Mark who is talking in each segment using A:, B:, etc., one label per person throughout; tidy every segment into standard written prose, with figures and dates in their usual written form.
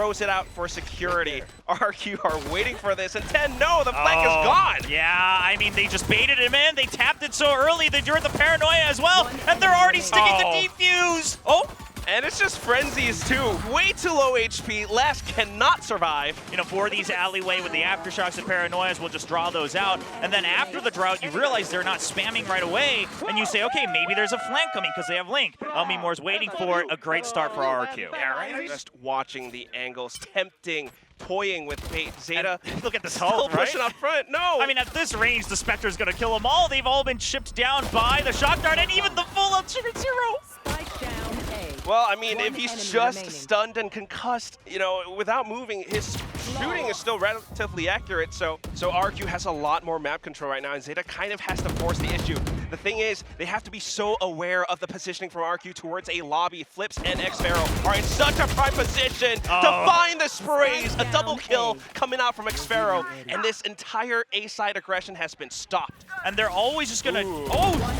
A: throws it out for security. RRQ are waiting for this, and 10, no, the flank is gone.
B: Yeah, I mean, they just baited him in. They tapped it so early. They drew the paranoia as well, and they're already sticking the defuse. Oh.
A: And it's just frenzies too. Way too low HP. Last cannot survive.
B: You know, for these alleyway with the aftershocks and paranoias, we'll just draw those out. And then after the drought, you realize they're not spamming right away. And you say, okay, maybe there's a flank coming because they have Link. Elmimore's waiting for it. A great start for RRQ.
A: Yeah, right. Just watching the angles, tempting, toying with bait. ZETA,
B: and look at this
A: still
B: health, right?
A: pushing up front. No.
B: I mean, at this range, the Spectre's going to kill them all. They've all been chipped down by the shock dart and even the full-up Chicken Zero.
A: Well, I mean, if he's just stunned and concussed, you know, without moving, his shooting is still relatively accurate. So RRQ has a lot more map control right now, and ZETA kind of has to force the issue. The thing is, they have to be so aware of the positioning from RRQ towards a lobby. Flips and xFaro are in such a prime position to find the sprays. A double kill coming out from xFaro, and this entire A-side aggression has been stopped.
B: And they're always just gonna,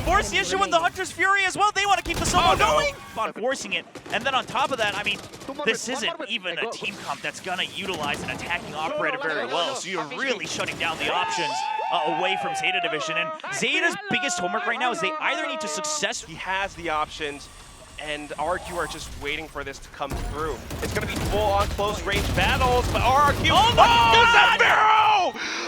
B: force the issue with the Hunter's Fury as well. They want to keep the solo going on forcing it. And then on top of that, I mean, this isn't even a team comp that's gonna utilize an attacking operator very well. So you're really shutting down the options away from ZETA Division. And ZETA's biggest homework right now is they either need to success.
A: He has the options, and RRQ are just waiting for this to come through. It's going to be full-on close-range battles, but RRQ... Oh my God!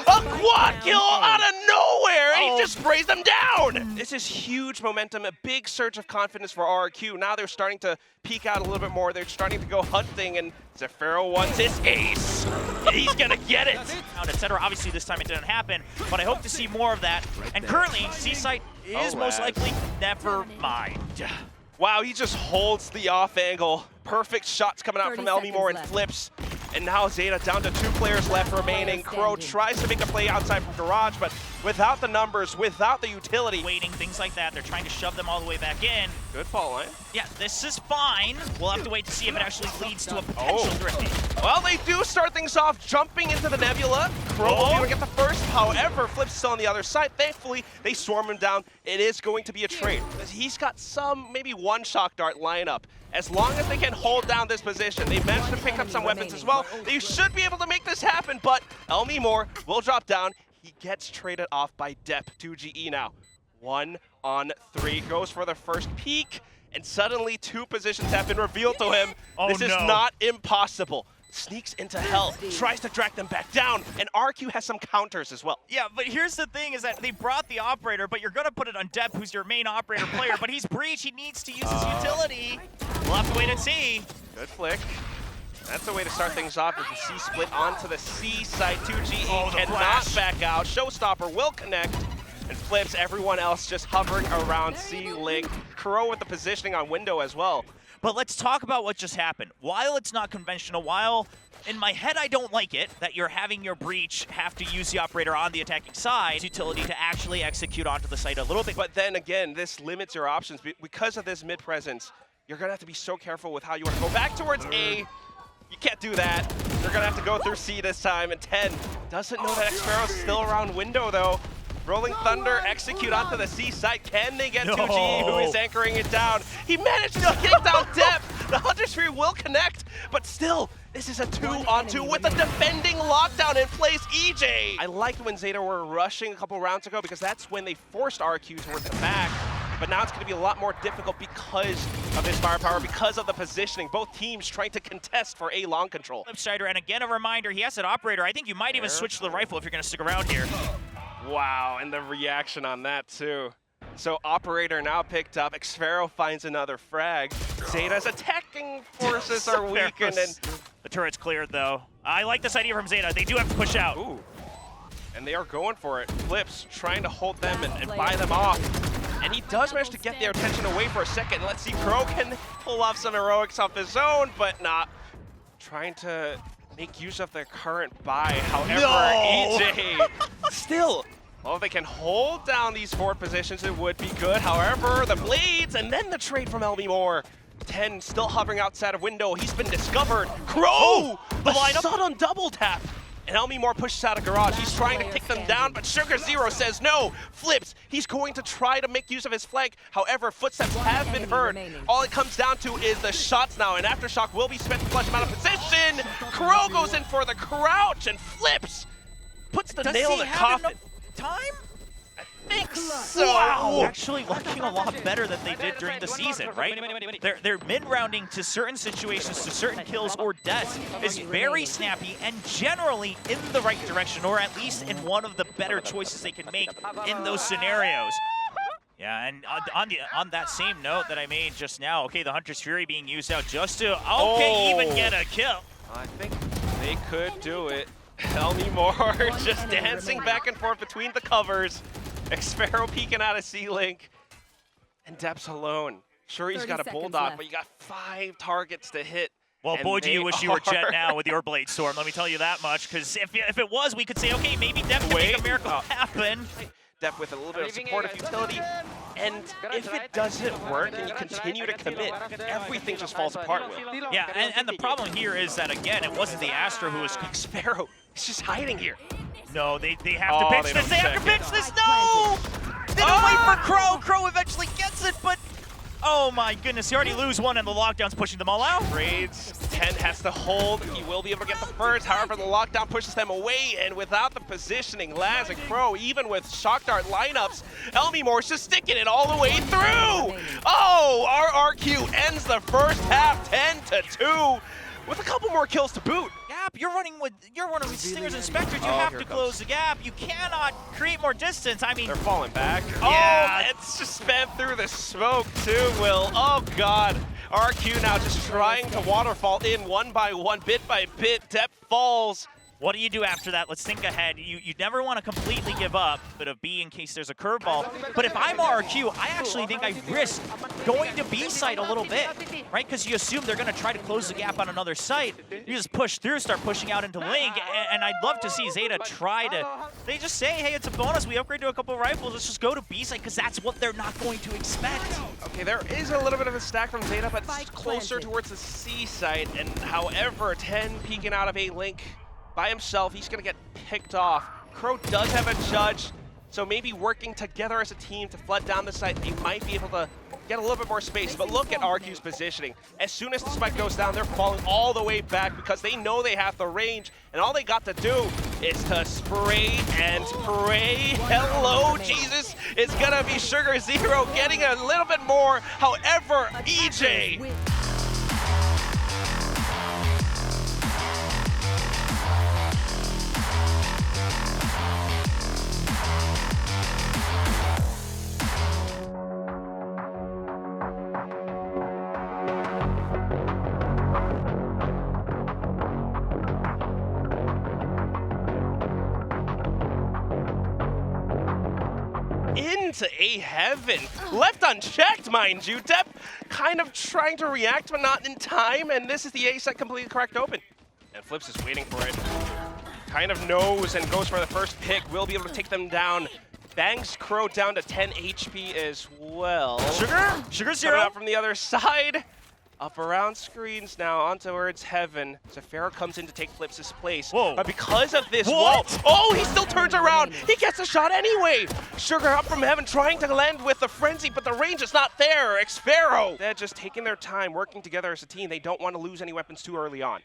A: A quad kill out of nowhere! He just sprays them down! This is huge momentum, a big surge of confidence for RRQ. Now they're starting to peek out a little bit more. They're starting to go hunting, and xFaro wants his ace. And he's going to get it!
B: Etc. Obviously, this time it didn't happen, but I hope to see more of that. And currently, C-Site is most likely never mind.
A: Wow, he just holds the off angle. Perfect shots coming out from Elmimore and flips. And now ZETA down to 2 players left remaining. Crow tries to make a play outside from Garage, but without the numbers, without the utility.
B: Waiting, things like that. They're trying to shove them all the way back in.
A: Good fall line.
B: Yeah, this is fine. We'll have to wait to see if it actually leads to a potential drifting.
A: Well, they do start things off jumping into the Nebula. Crow will be able to get the first. However, Flip's still on the other side. Thankfully, they swarm him down. It is going to be a trade. He's got some, maybe one shock dart lineup. As long as they can hold down this position, they managed to pick up some weapons as well. They should be able to make this happen, but Elmimore will drop down. He gets traded off by Depp. 2GE now. 1 on 3. Goes for the first peek, and suddenly 2 positions have been revealed to him. This is not impossible. Sneaks into hell, tries to drag them back down, and RQ has some counters as well.
B: Yeah, but here's the thing is that they brought the operator, but you're going to put it on Depp, who's your main operator player, but he's breach. He needs to use his utility. We'll have to wait and see.
A: Good flick. That's the way to start things off with the C split onto the C side. 2GE cannot back out. Showstopper will connect and flips. Everyone else just hovering around C-Link. Crow with the positioning on window as well.
B: But let's talk about what just happened. While it's not conventional, while in my head I don't like it, that you're having your breach have to use the operator on the attacking side, utility to actually execute onto the site a little bit.
A: But then again, this limits your options. Because of this mid-presence, you're going to have to be so careful with how you want to go back towards A. You can't do that. You're going to have to go through C this time. And 10 doesn't know that xFaro's still around window, though. Rolling Thunder execute onto the C site. Can they get 2G, who is anchoring it down? He managed to kick down Depp. The Hunter's Fury will connect, but still, this is a 2-on-2 with a defending lockdown in place. EJ! I liked when ZETA were rushing a couple rounds ago because that's when they forced RQ towards the back. But now it's going to be a lot more difficult because of his firepower, because of the positioning. Both teams trying to contest for A long control.
B: Flipsider, and again a reminder, he has an operator. I think you might even switch to the rifle if you're going to stick around here.
A: Wow, and the reaction on that too. So operator now picked up. xFaro finds another frag. ZETA's attacking forces are weakened, and
B: the turret's cleared though. I like this idea from ZETA. They do have to push out.
A: Ooh. And they are going for it. Flips trying to hold them and buy them off. And he does manage to get their attention away for a second. Let's see, Crow can pull off some heroics off his own, but not trying to make use of their current buy. However, EJ still, well, if they can hold down these forward positions, it would be good. However, the blades and then the trade from Elmimore. 10 still hovering outside of window. He's been discovered. Crow! The sudden double tap. And Elmimore pushes out a garage. He's trying to kick them down, but Sugar Zero says no. Flips. He's going to try to make use of his flank. However, footsteps have been heard. All it comes down to is the shots now, and Aftershock will be spent to flush him out of position. Crow goes in for the crouch, and Flips puts the nail in the coffin.
B: Time?
A: I think so.
B: Wow! Actually looking a lot better than they did during the season, right? They're mid-rounding to certain situations, to certain kills or deaths is very snappy and generally in the right direction, or at least in one of the better choices they can make in those scenarios. Yeah, and on that same note that I made just now, okay, the Hunter's Fury being used out just to, even get a kill.
A: I think they could do it. Elmimore just dancing back and forth between the covers. Xpharaoh peeking out of C-Link. And Dep's alone. Sure, he's got a Bulldog, but you got 5 targets to hit.
B: Well, boy, do you wish you were Jet now with your Blade Storm, let me tell you that much. Because if it was, we could say, okay, maybe Dep can make a miracle happen.
A: Dep with a little bit of supportive utility. And if it doesn't work and you continue to commit, everything just falls apart, Will.
B: Yeah, and the problem here is that, again, it wasn't the Astra who was...
A: Xpharaoh is just hiding here.
B: No, they have to pitch this. They have to pitch this. No! They don't wait for Crow. Crow eventually gets it, but oh my goodness, he already lose one, and the lockdown's pushing them all out.
A: Trades. 10 has to hold. He will be able to get the first. However, the lockdown pushes them away, and without the positioning, Laz and Crow, even with Shock Dart lineups, Elmimore's just sticking it all the way through. Oh, RRQ ends the first half 10-2 with a couple more kills to boot.
B: Gap, you're running with Stingers and Spectres. You have to close the gap. You cannot create more distance. I mean,
A: they're falling back.
B: Yeah.
A: Oh, it's just spammed through the smoke too, Will. Oh God. RQ now just trying to waterfall in one by one, bit by bit. Dep falls.
B: What do you do after that? Let's think ahead. You never want to completely give up, but a B in case there's a curveball. But if I'm RRQ, I actually think I risk going to B site a little bit, right? Because you assume they're going to try to close the gap on another site. You just push through, start pushing out into Link, and I'd love to see ZETA try to... They just say, hey, it's a bonus. We upgrade to a couple of rifles. Let's just go to B site, because that's what they're not going to expect.
A: Okay, there is a little bit of a stack from ZETA, but it's closer towards the C site. And however, 10 peeking out of a Link by himself, he's gonna get picked off. Crow does have a judge, so maybe working together as a team to flood down the site, they might be able to get a little bit more space. But look at RQ's positioning. As soon as the spike goes down, they're falling all the way back because they know they have the range, and all they got to do is to spray and pray. Hello, Jesus. It's gonna be Sugar Zero getting a little bit more. However, EJ. Into a heaven. Left unchecked, mind you. Dep kind of trying to react, but not in time, and this is the A site completely cracked open. And Flips is waiting for it. Kind of knows and goes for the first pick. Will be able to take them down. Bangs Crow down to 10 HP as well.
B: Sugar Zero.
A: Coming out from the other side. Up around screens now, on towards heaven. Xpharaoh comes in to take Flips' place.
B: Whoa.
A: But because of this
B: What?
A: wall, oh, he still turns around. He gets a shot anyway. Sugar up from heaven trying to land with the frenzy, but the range is not there. Xpharaoh. They're just taking their time, working together as a team. They don't want to lose any weapons too early on.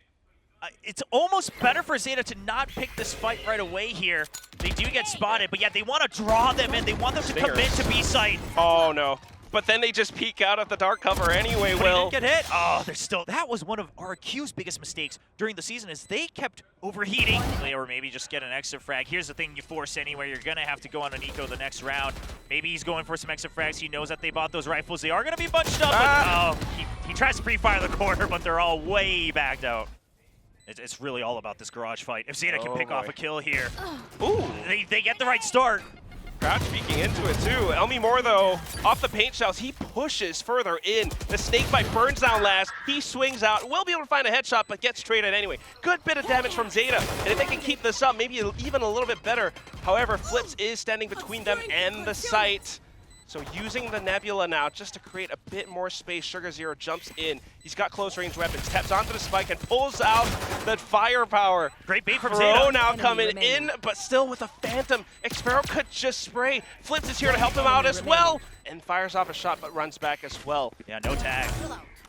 B: It's almost better for ZETA to not pick this fight right away here. They do get spotted, but yeah, they want to draw them in. They want them to commit to B site.
A: Oh, no. But then they just peek out of the dark cover anyway, Will.
B: They didn't get hit. Oh, they're still... That was one of RQ's biggest mistakes during the season is they kept overheating. Or maybe just get an extra frag. Here's the thing you force anyway. You're going to have to go on an eco the next round. Maybe he's going for some extra frags. He knows that they bought those rifles. They are going to be bunched up. But, he tries to pre-fire the corner, but they're all way backed out. It's really all about this garage fight. If ZETA can pick off a kill here. Ooh, they get the right start.
A: Crouch peeking into it too. Elmimore though, off the paint shells, he pushes further in. The snake bite burns down Laz. He swings out, will be able to find a headshot, but gets traded anyway. Good bit of damage from ZETA, and if they can keep this up, maybe even a little bit better. However, Flips is standing between them and the site. So using the Nebula now just to create a bit more space, Sugar Zero jumps in. He's got close range weapons, taps onto the spike and pulls out that firepower.
B: Great bait from
A: Crow
B: ZETA.
A: now coming in, but still with a Phantom. Xpero could just spray. Flips is here to help him out as well, and fires off a shot but runs back as well.
B: Yeah, no tag.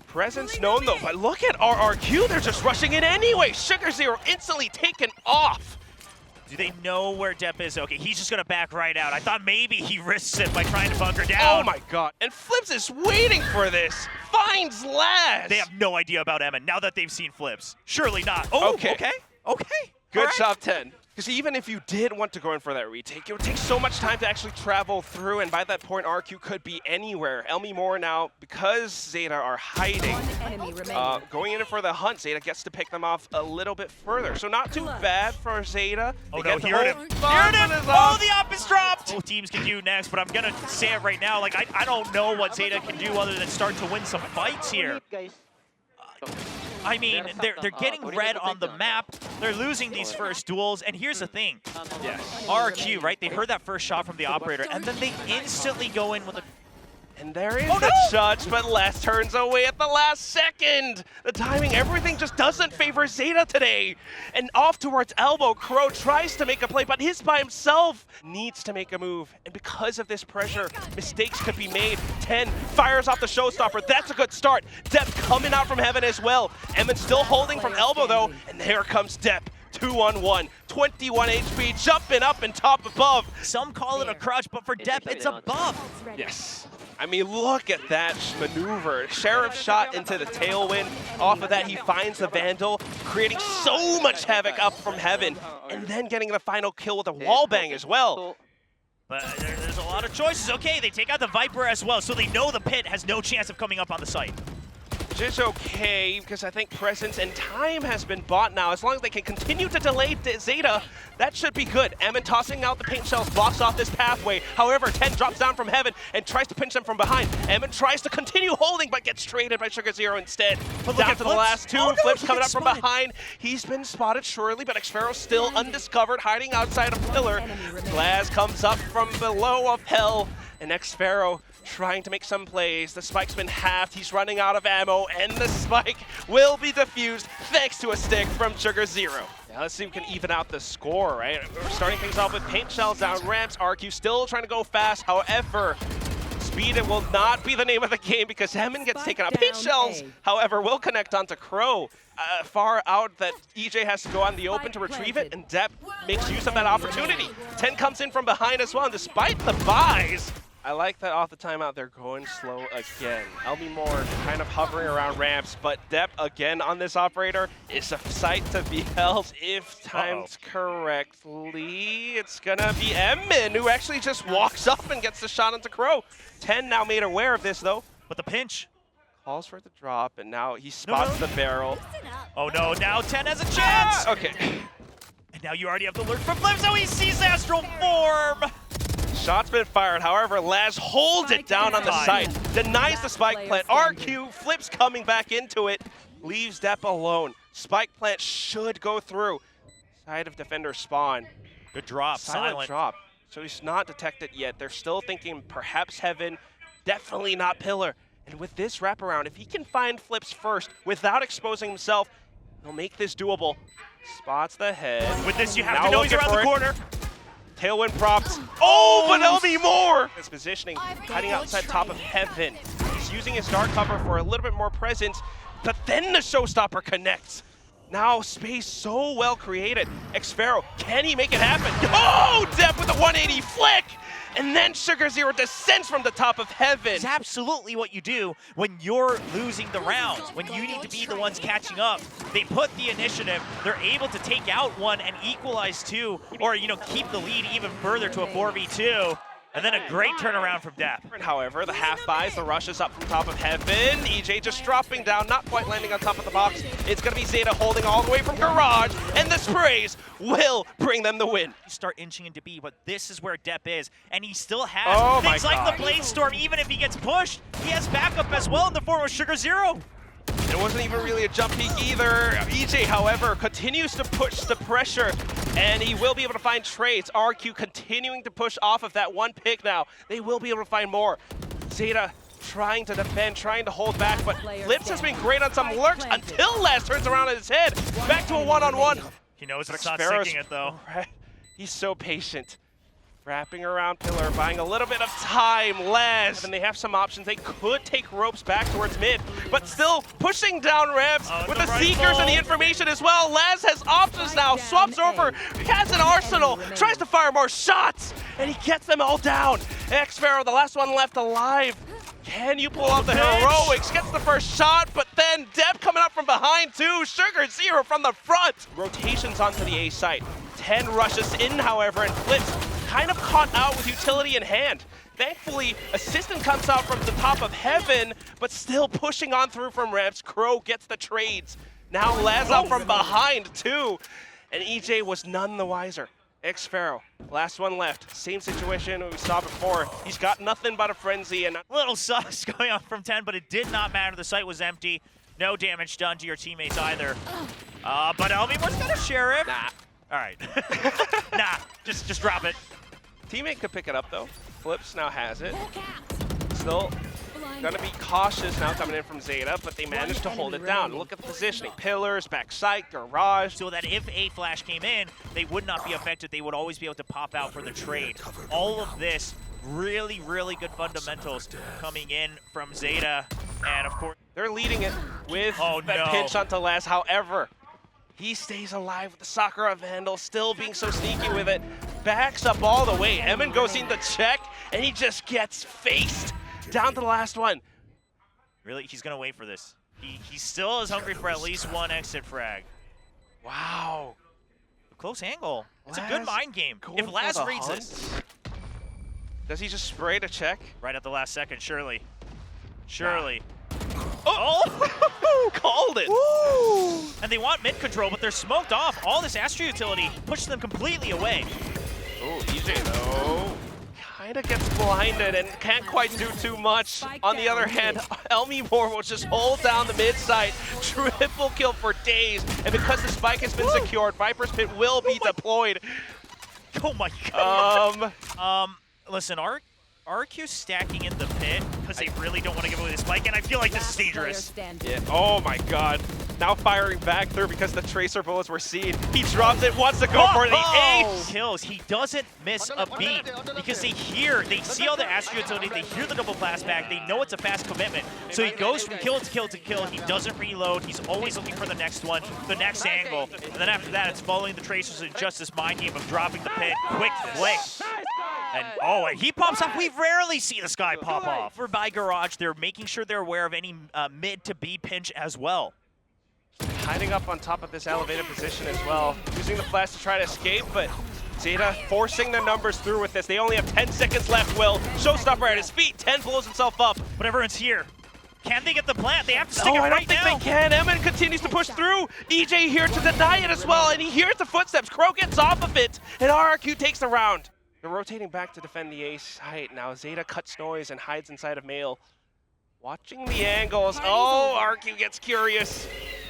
A: Presence known though, but look at RRQ, they're just rushing in anyway. Sugar Zero instantly taken off.
B: Do they know where Depp is? Okay, he's just gonna back right out. I thought maybe he risks it by trying to bunker down.
A: Oh my god, and Flips is waiting for this. Finds Laz.
B: They have no idea about Emma now that they've seen Flips. Surely not. Oh, okay.
A: Good
B: All
A: job, 10. Because even if you did want to go in for that retake, it would take so much time to actually travel through, and by that point, RQ could be anywhere. Elmi Moore now, because ZETA are hiding, going in for the hunt, ZETA gets to pick them off a little bit further. So not too bad for ZETA.
B: Oh no, heard him. Heard him! Oh, the op is dropped! Both teams can do next, but I'm gonna say it right now, like, I don't know what ZETA can do other than start to win some fights here. I mean, they're getting red on the map. They're losing these first duels, and here's the thing.
A: Yes.
B: RRQ, right? They heard that first shot from the operator, and then they instantly go in with a...
A: And there is the judge, but Les turns away at the last second. The timing, everything just doesn't favor ZETA today. And off towards elbow, Crow tries to make a play, but he's by himself. Needs to make a move. And because of this pressure, mistakes could be made. 10 fires off the showstopper. That's a good start. Depp coming out from heaven as well. Emmett still holding from elbow though. And there comes Depp. 2-on-1, 21 HP, jumping up and top above.
B: Some call it a crush, but for Depp, it's a buff.
A: Yes. I mean, look at that maneuver. Sheriff shot into the tailwind. Off of that, he finds the Vandal, creating so much havoc up from heaven, and then getting the final kill with a wall bang as well.
B: But there's a lot of choices. Okay, they take out the Viper as well, so they know the pit has no chance of coming up on the site.
A: Which is okay, because I think presence and time has been bought now. As long as they can continue to delay ZETA, that should be good. Emin tossing out the paint shells, blocks off this pathway. However, 10 drops down from heaven and tries to pinch them from behind. Emin tries to continue holding, but gets traded by Sugar Zero instead.
B: But
A: down to the last two.
B: Oh, no,
A: Flips coming up from
B: spotted.
A: behind. He's been spotted surely, but Xpero still undiscovered, hiding outside a pillar. Glaz comes up from below of hell, and Xpero trying to make some plays. The spike's been halved. He's running out of ammo, and the spike will be defused thanks to a stick from Sugar Zero. Now let's see if we can even out the score, right? We're starting things off with paint shells down ramps. RQ still trying to go fast. However, speed it will not be the name of the game because Hammond gets taken out. Paint shells, however, will connect onto Crow. Far out that EJ has to go on the open to retrieve it, and Depp makes use of that opportunity. 10 comes in from behind as well, and despite the buys, I like that off the timeout, they're going slow again. Elmi Moore kind of hovering around ramps, but Depp again on this operator is a sight to be held if timed correctly. It's gonna be Emmin who actually just walks up and gets the shot into Crow. 10 now made aware of this though.
B: But the pinch.
A: Calls for the drop, and now he spots the barrel.
B: Oh no, now 10 has a chance!
A: Okay.
B: And now you already have the alert from Flip, so he sees Astral Form!
A: Shot's been fired, however, Laz holds it down on the side, denies the spike plant. RQ flips coming back into it, leaves Depp alone. Spike plant should go through. Side of defender spawn.
B: Good drop, silent
A: drop. So he's not detected yet. They're still thinking perhaps heaven, definitely not pillar. And with this wraparound, if he can find Flips first without exposing himself, he'll make this doable. Spots the head.
B: With this, you have to know he's around the corner.
A: Tailwind props. Oh, but Elmi Moore! His positioning, hiding outside top of heaven. He's using his dark cover for a little bit more presence, but then the showstopper connects. Now space so well created. Xpero, can he make it happen? Oh, Depp with a 180 flick! And then Sugar Zero descends from the top of heaven.
B: It's absolutely what you do when you're losing the rounds, when you need to be the ones catching up. They put the initiative, they're able to take out one and equalize two, or keep the lead even further to a 4v2. And then a great turnaround from Depp.
A: However, the half buys, the rushes up from top of heaven. EJ just dropping down, not quite landing on top of the box. It's going to be ZETA holding all the way from garage, and the sprays will bring them the win.
B: You start inching into B, but this is where Depp is, and he still has things like the Blade Storm. Even if he gets pushed, he has backup as well in the form of Sugar Zero.
A: It wasn't even really a jump peek either. EJ, however, continues to push the pressure, and he will be able to find trades. RRQ continuing to push off of that one pick now. They will be able to find more. ZETA trying to defend, trying to hold back, but Flips has been great on some lurks until Laz turns around on his head. Back to a one-on-one.
B: He knows it's not sinking it, though.
A: He's so patient. Wrapping around Pillar, buying a little bit of time. Laz, and they have some options. They could take ropes back towards mid, but still pushing down ramps with the Seekers and the information as well. Laz has options now, swaps over, has an arsenal, tries to fire more shots, and he gets them all down. xFaroe, the last one left alive. Can you pull off the heroics? Gets the first shot, but then Deb coming up from behind too. Sugar Zero from the front. Rotations onto the A site. 10 rushes in, however, and Flips kind of caught out with utility in hand. Thankfully, Assistant comes out from the top of heaven, but still pushing on through from ramps. Crow gets the trades. Now Laz out from behind too, and EJ was none the wiser. xFaroe, last one left. Same situation we saw before. He's got nothing but a frenzy and
B: little sus going on from 10, but it did not matter. The site was empty. No damage done to your teammates either. But Elmimore's got a sheriff.
A: Nah.
B: All right. Nah, just drop it.
A: Teammate could pick it up though. Flips now has it. Still gonna be cautious now coming in from ZETA, but they managed to hold it down. Look at the positioning. Pillars, back site, garage.
B: So that if a flash came in, they would not be affected. They would always be able to pop out for the trade. All of this, really, really good fundamentals coming in from ZETA. And of course,
A: they're leading it with that pinch onto Laz. However, he stays alive with the Sakura Vandal, still being so sneaky with it. Backs up all the way. Emin goes in to check, and he just gets faced down to the last one.
B: Really? He's going to wait for this. He still is hungry for at least one exit frag.
A: Wow.
B: Close angle. It's a good mind game. If Laz reads this.
A: Does he just spray to check?
B: Right at the last second, surely. Surely.
A: Oh! Called it!
B: Woo! And they want mid control, but they're smoked off. All this Astra utility pushes them completely away.
A: Oh, EJ though kind of gets blinded and can't quite do too much. On the other hand, Elmimore will just hold down the mid side. Triple kill for days. And because the spike has been secured, Viper's Pit will be deployed.
B: Oh my god. Listen, RRQ stacking in the pit because they really don't want to give away the spike, and I feel like this is dangerous.
A: Yeah. Oh my god. Now firing back through because the tracer bullets were seen. He drops it, wants to go for the ace.
B: Kills. He doesn't miss a beat because they see all the Astra utility, they hear the double blast back, they know it's a fast commitment. So he goes from kill to kill to kill. He doesn't reload. He's always looking for the next one, the next angle. And then after that, it's following the tracers in just this mind game of dropping the pit. Quick flick. And he pops off. We rarely see this guy pop off. For by Garage, they're making sure they're aware of any mid to B pinch as well.
A: Hiding up on top of this elevated position as well. Using the flash to try to escape, but ZETA forcing their numbers through with this. They only have 10 seconds left, Will. Showstopper at his feet. 10 blows himself up.
B: But everyone's here. Can they get the plant? They have to stick it
A: I
B: right
A: don't think they can. Emin continues to push through. EJ here to deny it as well, and he hears the footsteps. Crow gets off of it, and RRQ takes the round. They're rotating back to defend the ace site. Now ZETA cuts noise and hides inside of Mail. Watching the angles. Oh, RRQ gets curious.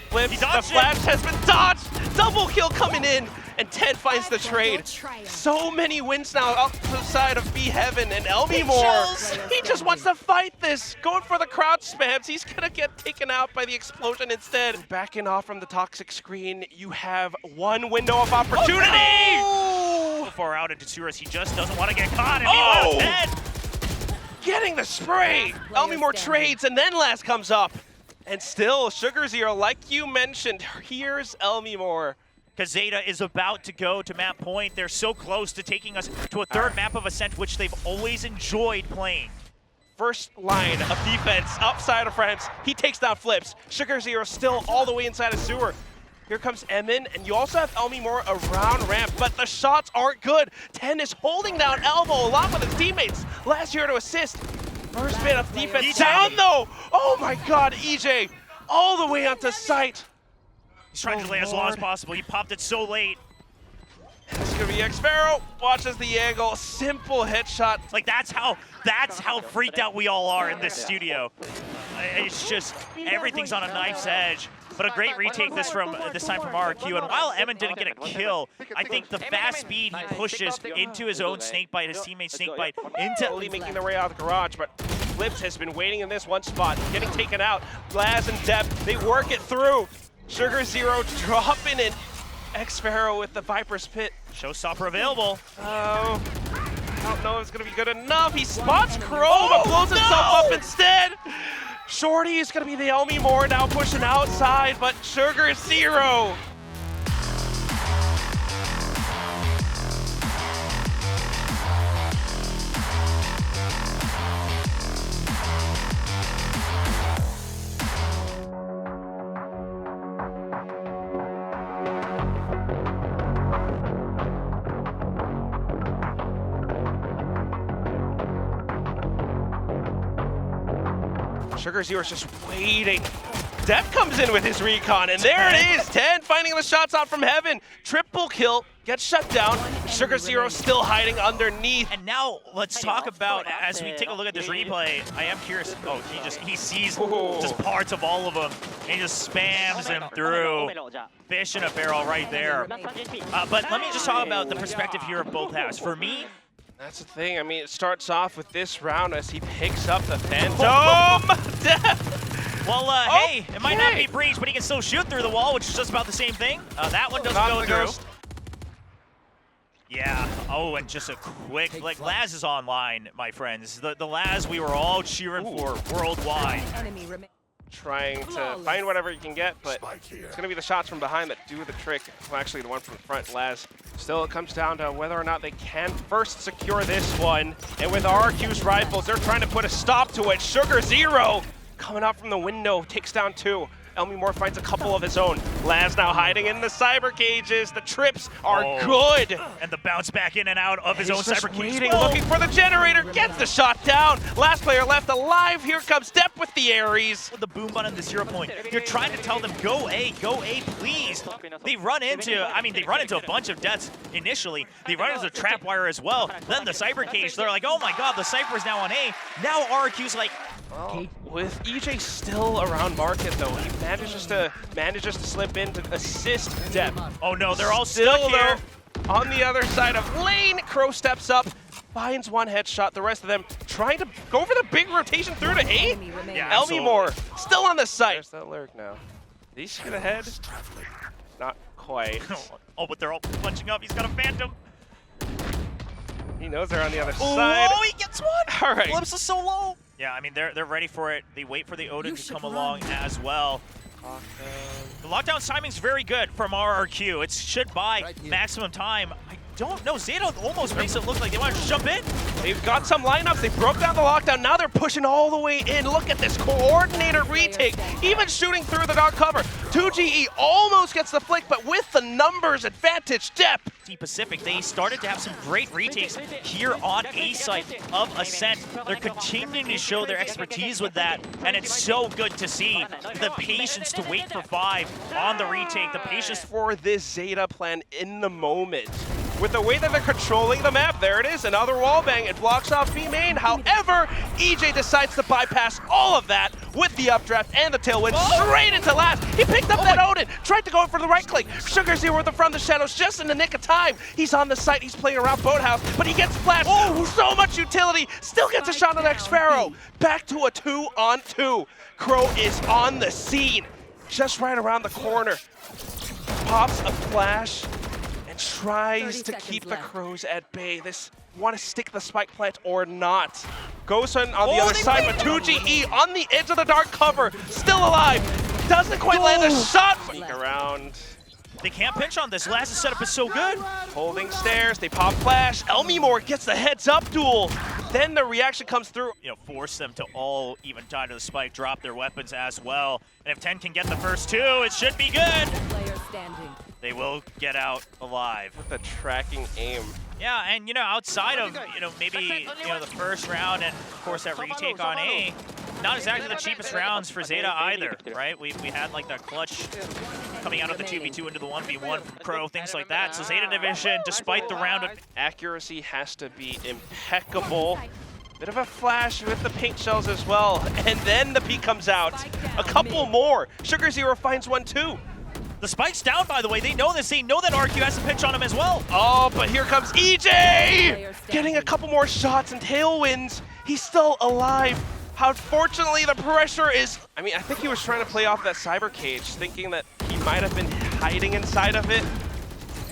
A: Flips, the flash has been dodged. Double kill coming in, and 10 finds the trade. So many wins now up to the side of B Heaven, and Elmimore, he just wants to fight this. Going for the crouch spams. He's gonna get taken out by the explosion instead. Backing off from the toxic screen, you have one window of opportunity.
B: Far out into Tsuras, he just doesn't want to get caught, and he dead.
A: Getting the spray. Elmimore trades, and then Laz comes up. And still, Sugar Zero, like you mentioned, here's Elmimore.
B: Because ZETA is about to go to map point. They're so close to taking us to a third map of Ascent, which they've always enjoyed playing.
A: First line of defense, upside of France. He takes down Flips. Sugar Zero still all the way inside of Sewer. Here comes Emin, and you also have Elmimore around ramp, but the shots aren't good. 10 is holding down Elmo along with his teammates. Last year to assist. First bit of defense down though. Oh my god, EJ all the way onto site.
B: He's trying to delay as long as possible. He popped it so late.
A: This could be xFaroe. Watches the angle. Simple headshot.
B: Like that's how freaked out we all are in this studio. It's just, everything's on a knife's edge. But a great retake this time from RRQ. And while Emin didn't get a kill, I think the fast speed he pushes into his own snakebite, his teammate's snakebite, into
A: Slowly making their way out of the garage, but Flips has been waiting in this one spot, getting taken out. Laz and Dep, they work it through. Sugar Zero dropping it. X-Pharaoh with the Viper's Pit.
B: Showstopper available.
A: Oh, I don't know if it's going to be good enough. He spots Crow, but blows himself up instead. Shorty is going to be the Elmi Moore now pushing outside, but Sugar Zero. Sugar Zero's just waiting. Dep comes in with his recon, and there it is. 10 finding the shots out from heaven. Triple kill, gets shut down. Sugar Zero still hiding underneath.
B: And now let's talk about, as we take a look at this replay, I am curious. Oh, he sees just parts of all of them. And he just spams them through. Fish in a barrel right there. But let me just talk about the perspective here of both halves. For me,
A: that's the thing. I mean, it starts off with this round as he picks up the Phantom.
B: Well, hey, it might not be breach, but he can still shoot through the wall, which is just about the same thing. That one doesn't go through. Yeah. Oh, and just a quick, like, Laz is online, my friends. The Laz we were all cheering for worldwide.
A: Trying to find whatever you can get, but it's going to be the shots from behind that do the trick. Well, actually, the one from the front, Laz. Still, it comes down to whether or not they can first secure this one. And with RRQ's rifles, they're trying to put a stop to it. Sugar Zero coming out from the window, takes down 2. Elmi Moore finds a couple of his own. Laz now hiding in the cyber cages. The trips are good.
B: And the bounce back in and out of his own cyber cage.
A: Looking for the generator, gets the shot down. Last player left alive. Here comes Dep with the Ares.
B: The boom button, the 0 point. You're trying to tell them, go A, please. They run into, a bunch of deaths initially. They run into the trap wire as well. Then the cyber cage, they're like, oh my god, the cyber is now on A. Now RRQ's like,
A: well, with EJ still around market though, he manages to slip in to assist Dep.
B: Oh no, they're all still here.
A: Though, on the other side of lane, Crow steps up, finds one headshot. The rest of them trying to go for the big rotation through to A.
B: Yeah,
A: Elmi Moore still on the site. There's that lurk now. He's shoot ahead. Not quite.
B: Oh, but they're all punching up. He's got a Phantom.
A: He knows they're on the other side.
B: Oh, he gets one.
A: All right.
B: Flips is so low. Yeah, I mean, they're ready for it. They wait for the Odin to come along as well. The lockdown timing's very good from RRQ. It should buy maximum time. I don't know. ZETA almost makes it look like they want to jump in.
A: They've got some lineups. They broke down the lockdown. Now they're pushing all the way in. Look at this coordinator retake. Even shooting through the dark cover. 2GE almost gets the flick, but with the numbers advantage, Dep.
B: Pacific, they started to have some great retakes here on A site of Ascent. They're continuing to show their expertise with that, and it's so good to see the patience to wait for 5 on the retake, the patience
A: for this ZETA plan in the moment. With the way that they're controlling the map, there it is, another wallbang. It blocks off B main. However, EJ decides to bypass all of that with the updraft and the tailwind straight into Laz. He picked up that Odin, tried to go in for the right click. Sugar Zero with the from the shadows just in the nick of time. He's on the site, he's playing around Boathouse, but he gets flashed. So much utility, still gets a shot on X-Pharaoh. Back to a 2-on-2. Crow is on the scene, just right around the corner. Pops a flash. Tries to keep the Crows at bay. This want to stick the spike plant or not. Goes on the other side, but 2GE on the edge of the dark cover, still alive. Doesn't quite land a shot. Around.
B: They can't pinch on this. Laz's setup is so good.
A: Holding stairs, they pop flash. Elmi Moore gets the heads up duel. Then the reaction comes through.
B: You know, force them to all even die to the spike, drop their weapons as well. And if 10 can get the first 2, it should be good. They will get out alive.
A: With the tracking aim.
B: Yeah, and you know, outside of, maybe, the first round and of course that retake on A, not exactly the cheapest rounds for ZETA either, right? We had like that clutch coming out of the 2v2 into the 1v1 from Crow, things like that. So ZETA Division, despite the round of
A: accuracy has to be impeccable. Bit of a flash with the paint shells as well. And then the peek comes out. A couple more. Sugar Zero finds one too.
B: The spike's down, by the way. They know this. They know that RRQ has a pitch on him as well.
A: Oh, but here comes EJ! Getting a couple more shots and tailwinds. He's still alive. Unfortunately, the pressure is... I mean, I think he was trying to play off that cyber cage, thinking that he might have been hiding inside of it.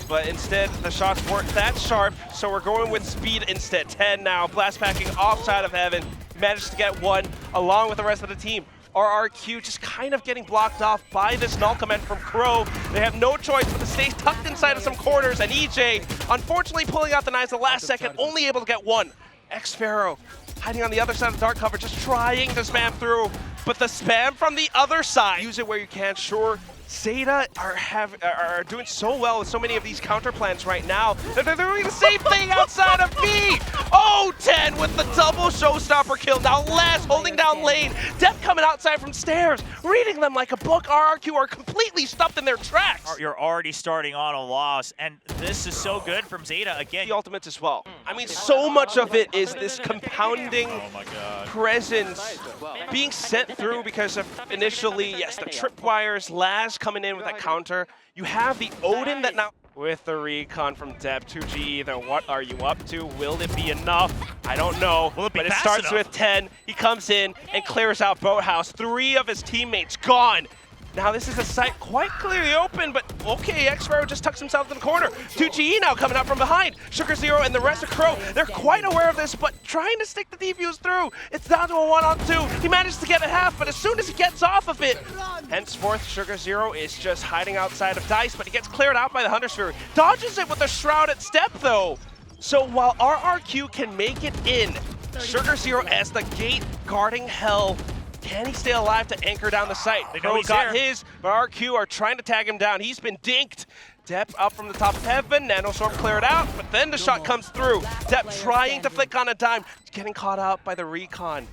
A: But instead, the shots weren't that sharp, so we're going with speed instead. 10 now, blast packing offside of heaven. Managed to get one along with the rest of the team. RRQ just kind of getting blocked off by this null command from Crow. They have no choice but to stay tucked inside of some corners, and EJ, unfortunately pulling out the knives the last second, only able to get one. X-Pharaoh hiding on the other side of the dark cover, just trying to spam through, but the spam from the other side. Use it where you can, sure. ZETA are doing so well with so many of these counter plans right now that they're doing the same thing outside of me. Oh, 10 with the double showstopper kill. Now Les holding down lane. Depth coming outside from stairs, reading them like a book. RRQ are completely stopped in their tracks.
B: You're already starting on a loss, and this is so good from ZETA again.
A: The ultimates as well. I mean, so much of it is this compounding presence being sent through because of initially, yes, the tripwires, Laz coming in with that counter. You have the Odin that now with the recon from Deb 2G. Then what are you up to? Will it be enough? I don't know.
B: Will it be
A: but it
B: fast
A: starts
B: enough?
A: with 10. He comes in and clears out Boathouse. 3 of his teammates gone. Now this is a site quite clearly open, but okay, X-Pharaoh just tucks himself in the corner. 2GE now coming up from behind. Sugar Zero and the rest of Crow, they're quite aware of this, but trying to stick the defuse through. It's down to a 1-on-2. He managed to get a half, but as soon as he gets off of it, henceforth, Sugar Zero is just hiding outside of Dice, but he gets cleared out by the Hunter's Fury. Dodges it with a shrouded step, though. So while RRQ can make it in, Sugar Zero as the gate guarding hell. Can he stay alive to anchor down the site? Crow got his, but RRQ are trying to tag him down. He's been dinked. Depp up from the top of heaven. Nanostorm cleared out, but then the shot comes through. Depp trying to flick on a dime. Getting caught out by the recon.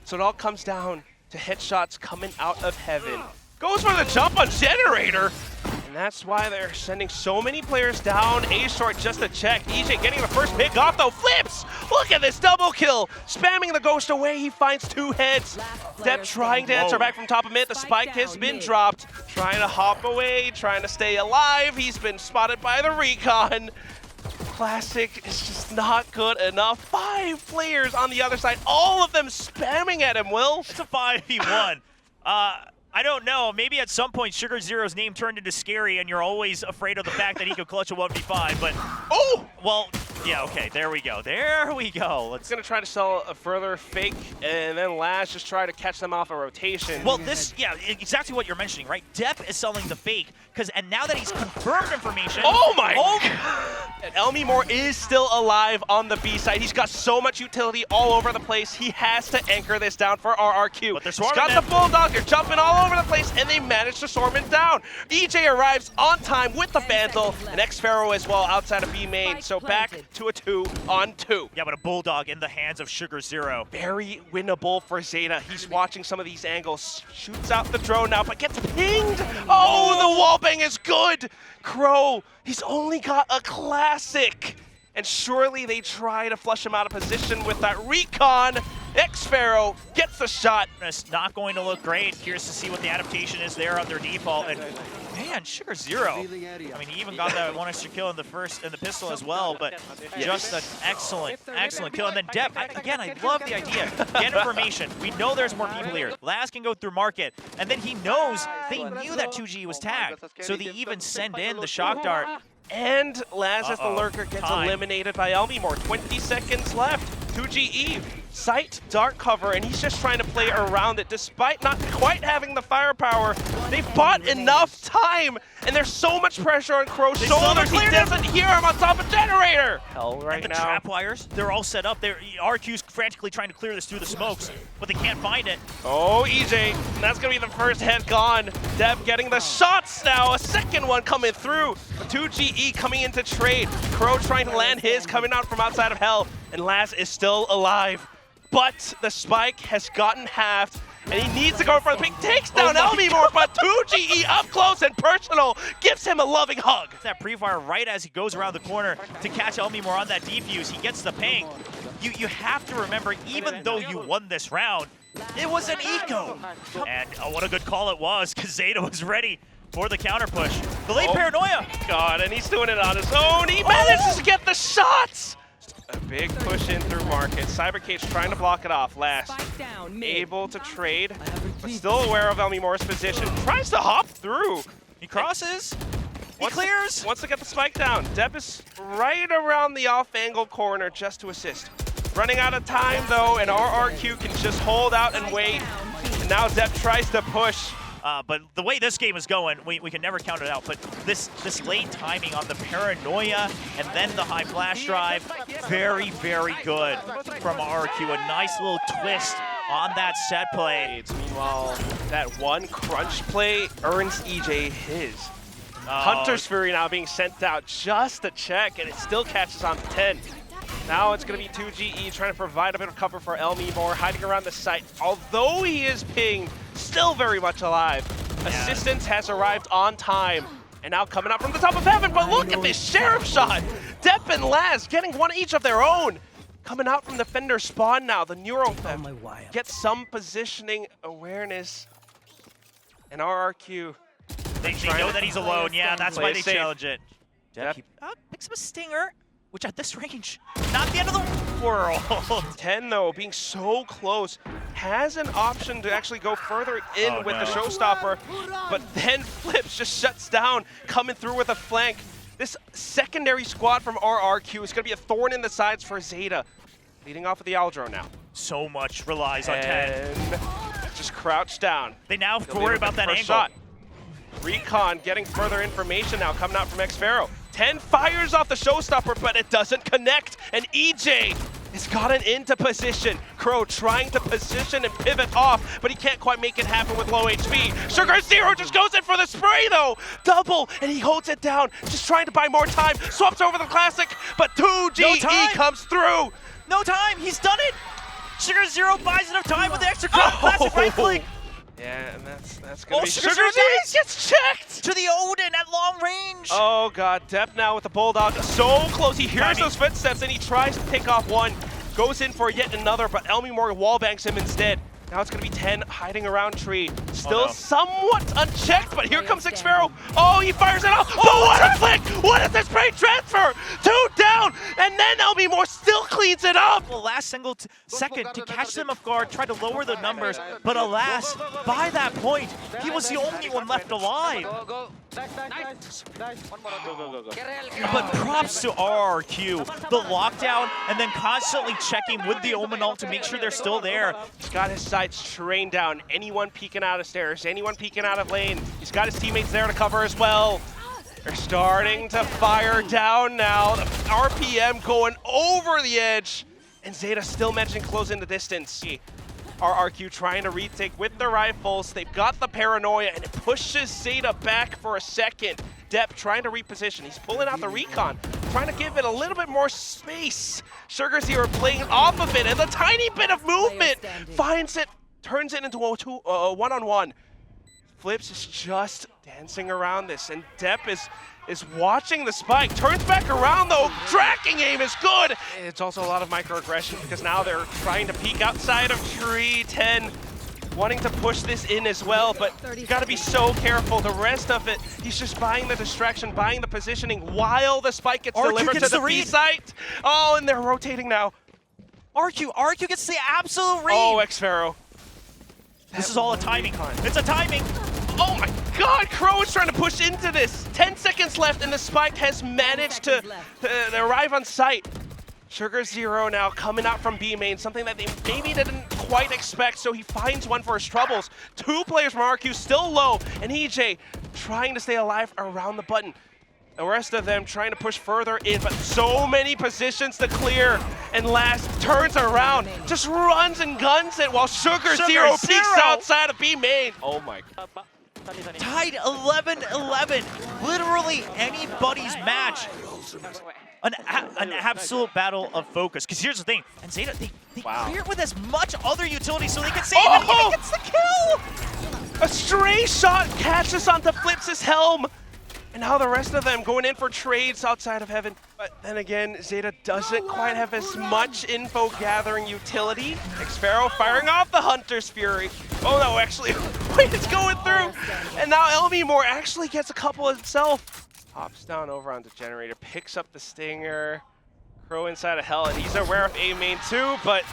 A: So it all comes down to headshots coming out of heaven. Goes for the jump on Generator. And that's why they're sending so many players down. A-Short just to check. EJ getting the first pick off though. Flips! Look at this double kill. Spamming the ghost away. He finds 2 heads. Depp trying to answer back from top of mid. The spike has been dropped. Trying to hop away. Trying to stay alive. He's been spotted by the recon. Classic is just not good enough. 5 players on the other side. All of them spamming at him, Will.
B: It's a 5v1. I don't know. Maybe at some point Sugar Zero's name turned into Scary and you're always afraid of the fact that he could clutch a 1v5, but...
A: Oh!
B: Well, yeah, okay, there we go. There we go.
A: Let's gonna try to sell a further fake, and then Laz just try to catch them off a rotation.
B: Well, this, yeah, exactly what you're mentioning, right? Depp is selling the fake, and now that he's confirmed information...
A: Oh my God! And Elmi Moore is still alive on the B side. He's got so much utility all over the place. He has to anchor this down for RRQ.
B: But they're
A: He's got the Bulldog, they're jumping all over the place, and they manage to storm it down. EJ arrives on time with the Vandal, and X-Pharaoh as well outside of B main. So back to a 2-on-2.
B: Yeah, but a Bulldog in the hands of Sugar Zero.
A: Very winnable for ZETA. He's watching some of these angles. Shoots out the drone now, but gets pinged. Oh, the wallbang is good. Crow, he's only got a classic. And surely they try to flush him out of position with that recon. X-Pharaoh gets the shot.
B: It's not going to look great. Curious to see what the adaptation is there on their default. And man, Sugar Zero. I mean, he even got that 1 extra kill in the pistol as well, but just an excellent kill. And then Depp, again, I love the idea. Get information. We know there's more people here. Laz can go through market, and then he knows they knew that 2G was tagged, so they even send in the shock dart.
A: And Laz as the lurker gets eliminated by Elmi Moore. 20 seconds left. 2GE. Sight, dark cover, and he's just trying to play around it despite not quite having the firepower. They've bought enough time, and there's so much pressure on Crow's shoulders. He doesn't hear him on top of Generator. Hell right
B: and the
A: now.
B: Trap wires, they're all set up. RQ's frantically trying to clear this through the smokes, but they can't find it.
A: Oh, EJ, and that's going to be the first head gone. Deb getting the shots now. A second one coming through. 2GE coming into trade. Crow trying to land his, coming out from outside of hell, and Laz is still alive. But the spike has gotten halved, and he needs to go for the pick. Takes down Elmi Moore, but 2GE up close and personal gives him a loving hug.
B: That pre-fire right as he goes around the corner to catch Elmi Moore on that defuse. He gets the ping. you have to remember, even though you won this round, it was an eco. And what a good call it was, because ZETA was ready for the counter push. The late paranoia.
A: God, and he's doing it on his own. He manages to get the shots. A big push in through market. CyberCage trying to block it off. Last able to trade, but still aware of Elmimore's position. Tries to hop through.
B: He crosses. He clears.
A: Wants to get the spike down. Depp is right around the off-angle corner just to assist. Running out of time though, and RRQ can just hold out and wait. And now Depp tries to push.
B: But the way this game is going, we can never count it out. But this late timing on the paranoia and then the high flash drive, very, very good from RRQ. A nice little twist on that set play.
A: Meanwhile, that one crunch play earns EJ his. Hunter's Fury now being sent out just to check, and it still catches on 10. Now it's going to be 2GE trying to provide a bit of cover for Elmimore, hiding around the site. Although he is pinged, still very much alive. Assistance has arrived on time. And now coming up from the top of heaven, but look at this Sheriff shot! Depp and Laz getting one each of their own. Coming out from the Fender spawn now, the Neuro gets some positioning awareness. And RRQ.
B: They know that he's alone, yeah, that's why they challenge it.
A: Depp
B: picks up a stinger, which at this range, not the end of the world.
A: 10 though, being so close, has an option to actually go further in with the showstopper, but then Flips just shuts down, coming through with a flank. This secondary squad from RRQ is going to be a thorn in the sides for ZETA. Leading off of the Aldro now.
B: So much relies on 10.
A: Just crouch down.
B: They now have to worry about that angle.
A: Shot. Recon getting further information now coming out from Xpharaoh. 10 fires off the showstopper, but it doesn't connect. And EJ has gotten into position. Crow trying to position and pivot off, but he can't quite make it happen with low HP. Sugar Zero just goes in for the spray though. Double, and he holds it down. Just trying to buy more time. Swaps over the classic, but 2GE comes through.
B: No time, he's done it. Sugar Zero buys enough time with the extra classic right click.
A: Yeah, and that's gonna be
B: Sugar
A: Zero gets checked!
B: To the Odin at long range!
A: Oh god, Depp now with the Bulldog, so close, he hears those footsteps and he tries to pick off one, goes in for yet another, but Elmimore wallbangs him instead. Now it's gonna be 10 hiding around tree. Still somewhat unchecked, but here comes Xpharaoh. Oh, he fires it off, but what a flick! What is this spray transfer? 2 down, and then Elmimore still cleans it up!
B: Well, last single second to catch them off guard, try to lower the numbers, but alas, by that point, he was the only one left alive. But props to RRQ, the lockdown, and then constantly checking with the Omen ult to make sure they're still there.
A: He's got his sights trained down. Anyone peeking out of stairs, anyone peeking out of lane. He's got his teammates there to cover as well. They're starting to fire down now. The RPM going over the edge. And ZETA still managing to close in the distance. RRQ trying to retake with the rifles. They've got the paranoia, and it pushes ZETA back for a second. Depp trying to reposition. He's pulling out the recon, trying to give it a little bit more space. Sugar Zero playing off of it, and the tiny bit of movement finds it, turns it into a one-on-one. Flips is just dancing around this, and Depp is watching the spike. Turns back around though. Tracking aim is good. It's also a lot of microaggression because now they're trying to peek outside of tree. 10 wanting to push this in as well, but you gotta be so careful. The rest of it, he's just buying the distraction, buying the positioning while the spike gets delivered to the B site. Oh, and they're rotating now.
B: RRQ gets the absolute read.
A: Oh, Xpharaoh.
B: This is all a timing. It's a timing.
A: Oh my god, Crow is trying to push into this. 10 seconds left and the spike has managed to arrive on site. Sugar Zero now coming out from B main, something that they maybe didn't quite expect, so he finds one for his troubles. 2 players from RRQ still low, and EJ trying to stay alive around the button. The rest of them trying to push further in, but so many positions to clear. And Last turns around, just runs and guns it while Sugar Zero peeks outside of B main. Oh my god.
B: Tied 11-11, literally anybody's match. An absolute battle of focus. Because here's the thing, and ZETA, they clear it with as much other utility so they can save it, and he gets the kill!
A: A stray shot catches onto Flips' helm. And now the rest of them going in for trades outside of Heaven. But then again, ZETA doesn't quite have as much info gathering utility. Xpharaoh firing off the Hunter's Fury. Oh no, actually, wait, it's going through. And now Elmimore actually gets a couple himself. Hops down over onto Generator, picks up the Stinger. Crow inside of Hell, and he's aware of A main too, but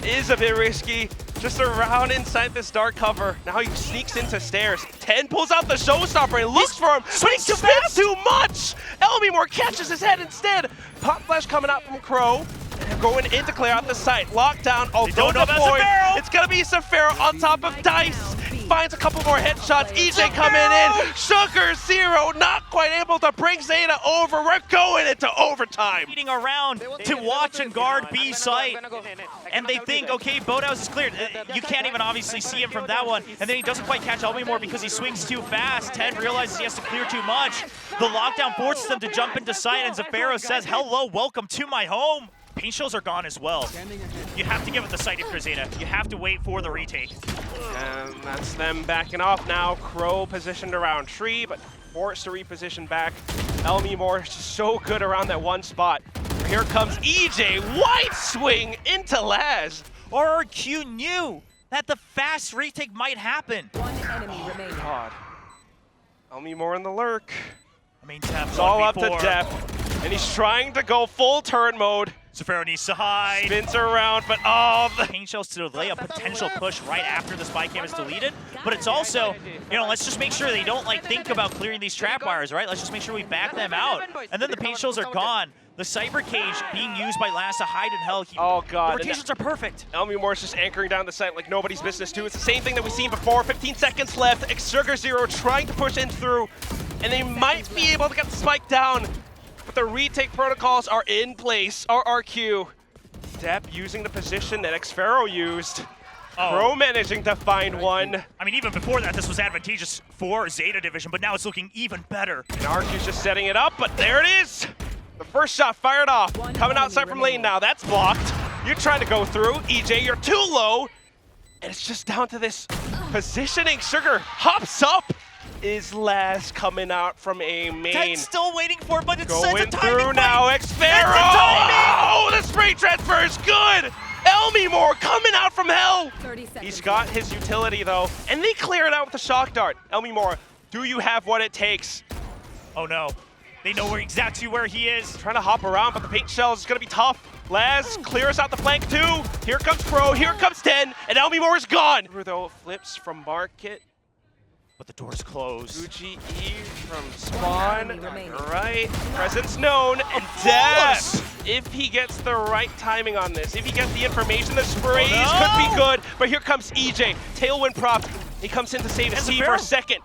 A: is a bit risky. Just around inside this dark cover. Now he sneaks into stairs. 10 pulls out the showstopper and looks for him, but he spins too much! Elmimore catches his head instead. Pop flash coming out from Crow. And they're going in to clear out the site. Lockdown, although deployed. It's gonna be Zafiro on top of Dice. Finds a couple more headshots. EJ coming in. Sugar Zero not quite able to bring ZETA over. We're going into overtime.
B: Leading around to watch and guard B site. And they think, okay, Boathouse is cleared. You can't even obviously see him from that one. And then he doesn't quite catch Elmimore because he swings too fast. 10 realizes he has to clear too much. The lockdown forces them to jump into site, and Zafiro says, hello, welcome to my home. Paint shells are gone as well. You have to give it the site if you're ZETA. You have to wait for the retake.
A: And that's them backing off now. Crow positioned around tree, but forced to reposition back. Elmimore is just so good around that one spot. Here comes EJ, white swing into Laz.
B: RRQ knew that the fast retake might happen.
C: One enemy remaining.
A: God. Elmimore in the lurk.
B: I mean, Tap
A: It's all up to Depth, and he's trying to go full turn mode.
B: Zafiro needs to hide.
A: Spins around, but oh, the
B: Paint shells to delay a potential push right after the spy cam is deleted. But it's also, you know, let's just make sure they don't like think about clearing these trap wires, right? Let's just make sure we back them out. And then the paint shells are gone. The cyber cage being used by Laz to hide in Hell.
A: Oh god.
B: The rotations are perfect.
A: Elmimore's just anchoring down the site like nobody's business too. It's the same thing that we've seen before. 15 seconds left. Sugar Zero trying to push in through, and they might be able to get the spike down. But the retake protocols are in place. RRQ. Depp using the position that Xpharaoh used. Crow managing to find one.
B: I mean, even before that, this was advantageous for ZETA division, but now it's looking even better.
A: And RQ's just setting it up, but there it is. The first shot fired off. Coming outside from lane now. That's blocked. You're trying to go through. EJ, you're too low. And it's just down to this positioning. Sugar hops up. Is Laz coming out from a main?
B: Ted's still waiting for it, but it's
A: going
B: a timing
A: through now. Xpharaoh. Oh, the spray transfer is good. Elmimore coming out from Hell.
C: 30 seconds.
A: He's got his utility though, and they clear it out with a shock dart. Elmimore, do you have what it takes?
B: Oh no, they know exactly where he is.
A: Trying to hop around, but the paint shells is gonna be tough. Laz clears out the flank too. Here comes Crow, here comes 10, and Elmimore is gone. Though flips from market.
B: But the door's closed.
A: Uji E from spawn, right, presence known, and Death. If he gets the right timing on this, if he gets the information, the sprays could be good, but here comes EJ, tailwind prop, he comes in to save his team for a second.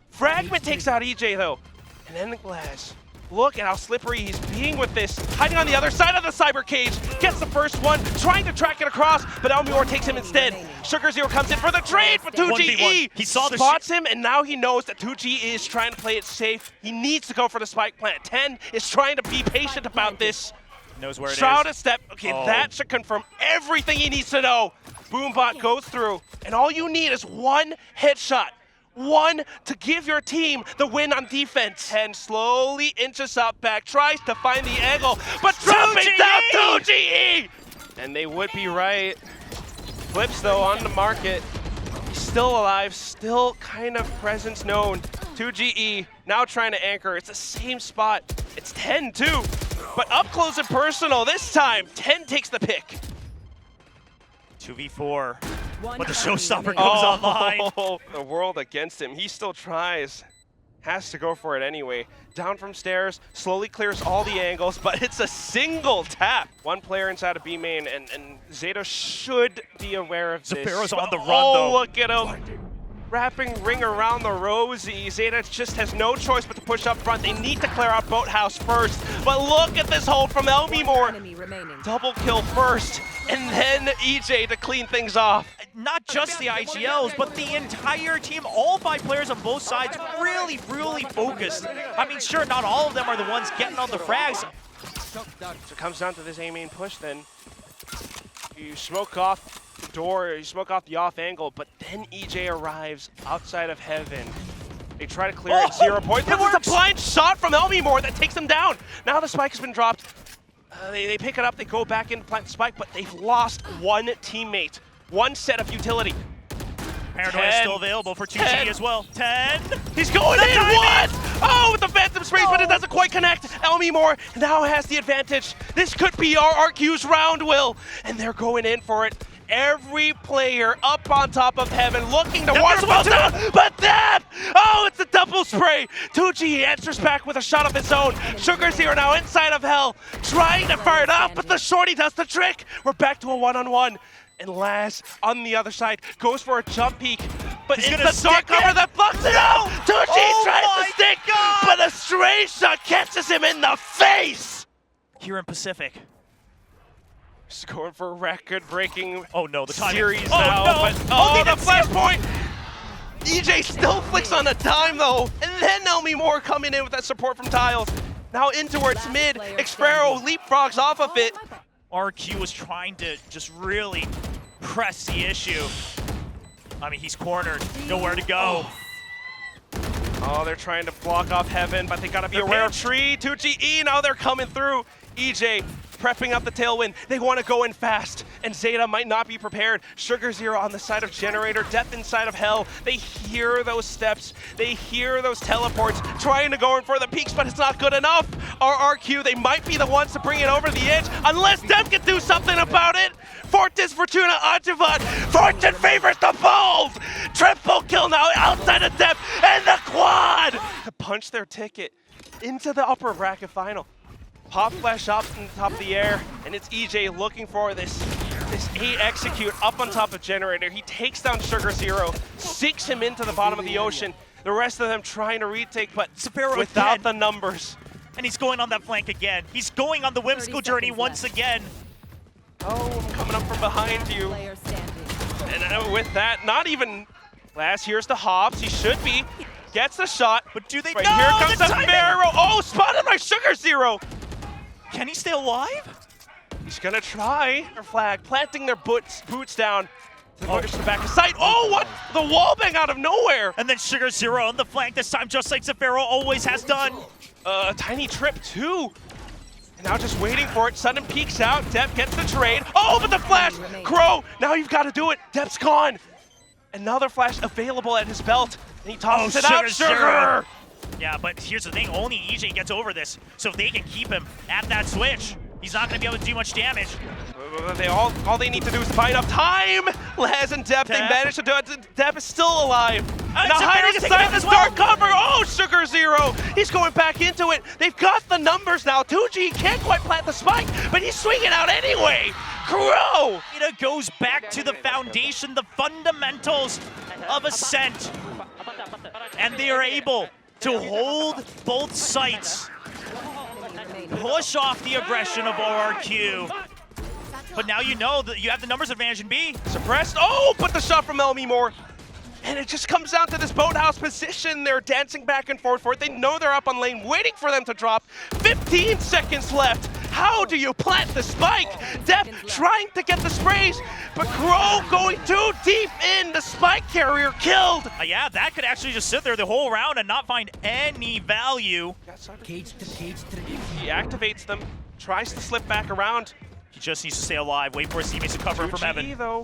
A: Fragment takes out EJ though, and then the Glass. Look at how slippery he's being with this. Hiding on the other side of the cyber cage. Gets the first one, trying to track it across, but Elmimore takes him instead. Sugar Zero comes in for the trade for 2GE.
B: He saw the
A: spots him, and now he knows that 2G is trying to play it safe. He needs to go for the spike plant. 10 is trying to be patient about this.
B: Knows where it is.
A: Shroud a step. Okay, that should confirm everything he needs to know. Boombot goes through, and all you need is one headshot. One to give your team the win on defense. 10 slowly inches up back, tries to find the angle, but dropping down 2GE! And they would be right. Flips though on the market. He's still alive, still kind of presence known. 2GE now trying to anchor. It's the same spot. It's 10 too, but up close and personal this time. 10 takes the pick.
B: 2v4. But the showstopper comes online.
A: The world against him. He still tries. Has to go for it anyway. Down from stairs, slowly clears all the angles, but it's a single tap. One player inside of B main, and ZETA should be aware of this.
B: Zafiro's on the run though.
A: Oh, look at him. Wrapping ring around the rosy. ZETA just has no choice but to push up front. They need to clear out Boathouse first. But look at this hold from Elmimore. Double kill first, and then EJ to clean things off.
B: Not just the IGLs, but the entire team, all 5 players on both sides, really focused. I mean, sure, not all of them are the ones getting on the frags.
A: So it comes down to this A main push then. You smoke off the door, you smoke off the off angle, but then EJ arrives outside of Heaven. They try to clear at 0 points, but it's a blind shot from Elmimore that takes them down. Now the spike has been dropped. They pick it up, they go back in to plant the spike, but they've lost one teammate, one set of utility.
B: Paranoia is still available for 2G as well. 10.
A: He's going in. What? Oh, with the Phantom Sprays, but it doesn't quite connect. Elmimore now has the advantage. This could be RRQ's round, Will. And they're going in for it. Every player up on top of heaven looking to watch well down, but that! Oh, it's a double spray! 2G answers back with a shot of his own. Sugar Zero now inside of Hell, trying to fire it off, but the shorty does the trick. We're back to a one-on-one. And Laz, on the other side, goes for a jump peek, but it's the dark cover that blocks it out! 2G tries to stick, but a stray shot catches him in the face!
B: Here in Pacific.
A: He's going for a record-breaking
B: the
A: series now, but the flashpoint! EJ still flicks on a dime though, and then Elmimore coming in with that support from Tiles. Now in towards mid, Xfero leapfrogs off of it.
B: RQ was trying to just really press the issue. I mean, he's cornered, nowhere to go.
A: Oh, they're trying to block off Heaven, but they gotta be aware of Tree. 2GE, now they're coming through. EJ prepping up the tailwind. They want to go in fast, and ZETA might not be prepared. Sugar Zero on the side of Generator, Death inside of Hell. They hear those steps, they hear those teleports, trying to go in for the peaks, but it's not good enough. RRQ, they might be the ones to bring it over the edge, unless Dev can do something about it. Fortis, Fortuna, Ajivat, Fortune favors the Bulls! Triple kill now outside of Dev, and the quad! To punch their ticket into the upper bracket final. Pop flash up in the top of the air, and it's EJ looking for this 8 execute up on top of Generator. He takes down Sugar Zero, sinks him into the bottom of the ocean. The rest of them trying to retake, but without the numbers.
B: And he's going on that flank again. He's going on the whimsical journey once again.
A: Oh, I'm coming up from behind you. And with that, not even Last, here's the Hobbs. He should be. Gets the shot.
B: But do they?
A: Right,
B: no,
A: here comes the
B: timing!
A: Pharaoh. Oh, spotted by Sugar Zero.
B: Can he stay alive?
A: He's gonna try. Their flag, planting their boots down. Push the back of sight. Oh, what? The wall bang out of nowhere.
B: And then Sugar Zero on the flank this time, just like Zafiro always has done.
A: A tiny trip too. And now just waiting for it. Sudden peeks out. Depp gets the trade. Oh, but the flash. Crow, now you've got to do it. Depp's gone. Another flash available at his belt. And he tosses it out. Sugar.
B: Yeah, but here's the thing. Only EJ gets over this. So if they can keep him at that switch, he's not going to be able to do much damage.
A: All they need to do is buy enough time. Laz and Depp, they managed to do it. Depp is still alive. Now hiding inside this dark cover. Oh, Sugar Zero. He's going back into it. They've got the numbers now. 2G can't quite plant the spike, but he's swinging out anyway. Crow.
B: ZETA goes back to the foundation, the fundamentals of Ascent. And they are able to hold both sites. Push off the aggression of RRQ. But now you know that you have the numbers advantage in B.
A: Suppressed. Oh, but the shot from Elmimore. And it just comes down to this boathouse position. They're dancing back and forth for it. They know they're up on lane, waiting for them to drop. 15 seconds left. How do you plant the spike? Depp trying to get the sprays, but Crow going too deep in. The spike carrier killed.
B: Yeah, that could actually just sit there the whole round and not find any value.
A: He activates them, tries to slip back around.
B: He just needs to stay alive, wait for his teammates to cover him from Heaven.
A: Though,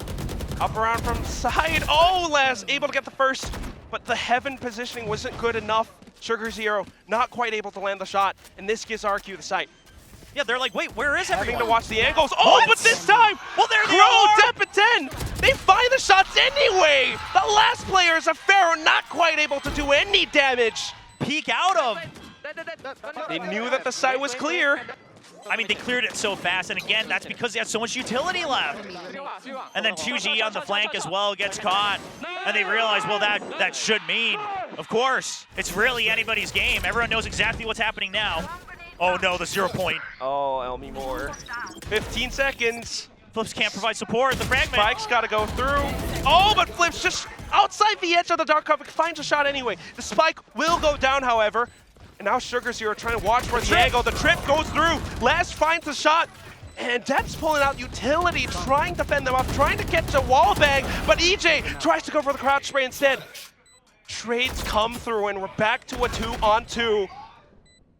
A: up around from side. Oh, Laz able to get the first, but the Heaven positioning wasn't good enough. Sugar Zero not quite able to land the shot, and this gives RQ the sight.
B: Yeah, they're like, wait, where is everyone?
A: Having to watch the angles. Oh, but this time,
B: well, there they
A: Crow,
B: are.
A: Depp at 10. They find the shots anyway. The last player is a Pharaoh, not quite able to do any damage.
B: Peek out of.
A: They knew that the site was clear.
B: I mean, they cleared it so fast, and again, that's because they had so much utility left. And then 2G on the flank as well gets caught, and they realize, well, that should mean, of course, it's really anybody's game. Everyone knows exactly what's happening now. Oh no, the 0 point.
A: Oh, Elmimore. 15 seconds.
B: Flips can't provide support. The fragment.
A: Spike's got to go through. Oh, but Flips just outside the edge of the dark cover finds a shot anyway. The spike will go down, however. And now Sugar Zero trying to watch for the angle. The trip goes through. Laz finds the shot. And Depp's pulling out utility, trying to fend them off, trying to catch a wall bang. But EJ tries to go for the crouch spray instead. Trades come through, and we're back to a 2-on-2.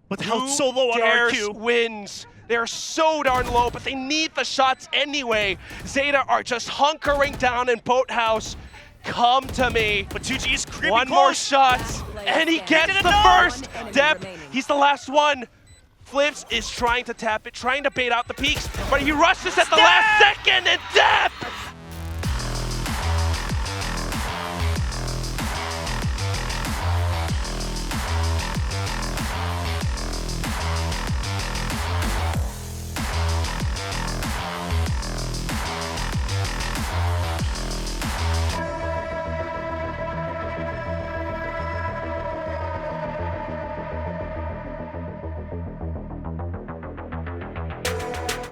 B: With health so low on
A: Dares
B: RRQ.
A: wins. They're so darn low, but they need the shots anyway. ZETA are just hunkering down in Boathouse. Come to me.
B: But 2G is creeping
A: One
B: close.
A: more shot, and he gets the first. Depp, he's the last one. Flips is trying to tap it, trying to bait out the peaks, but he rushes at the last second, and Depp